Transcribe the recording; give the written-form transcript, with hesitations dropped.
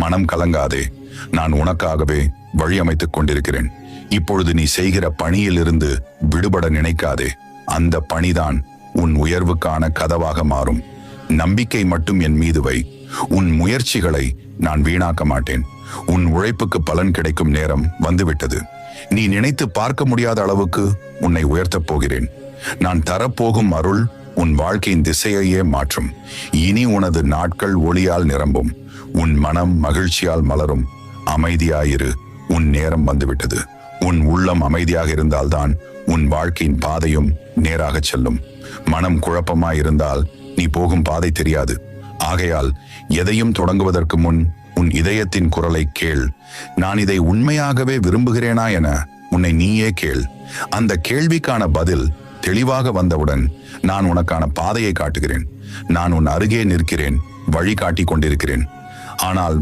மனம் கலங்காதே, நான் உனக்காகவே வழி அமைத்துக் கொண்டிருக்கிறேன். இப்பொழுது நீ செய்கிற பணியிலிருந்து விடுபட நினைக்காதே. அந்த பணிதான் உன் உயர்வுக்கான கதவாக மாறும். நம்பிக்கை மட்டும் என் மீது வை. உன் முயற்சிகளை நான் வீணாக்க மாட்டேன். உன் உழைப்புக்கு பலன் கிடைக்கும் நேரம் வந்துவிட்டது. நீ நினைத்து பார்க்க முடியாத அளவுக்கு உன்னை உயர்த்தப் போகிறேன். நான் தரப்போகும் அருள் உன் வாழ்க்கையின் திசையையே மாற்றும். இனி உனது நாட்கள் ஒளியால் நிரம்பும். உன் மனம் மகிழ்ச்சியால் மலரும். அமைதியாயிரு, உன் நேரம் வந்துவிட்டது. உன் உள்ளம் அமைதியாக இருந்தால்தான் உன் வாழ்க்கையின் பாதையும் நேராக செல்லும். மனம் குழப்பமாயிருந்தால் நீ போகும் பாதை தெரியாது. ஆகையால் எதையும் தொடங்குவதற்கு முன் உன் இதயத்தின் குரலை கேள். நான் இதை உண்மையாகவே விரும்புகிறேனா என உன்னை நீயே கேள். அந்த கேள்விக்கான பதில் தெளிவாக வந்தவுடன் நான் உனக்கான பாதையை காட்டுகிறேன். நான் உன் அருகே நிற்கிறேன், வழி காட்டிக் கொண்டிருக்கிறேன். ஆனால்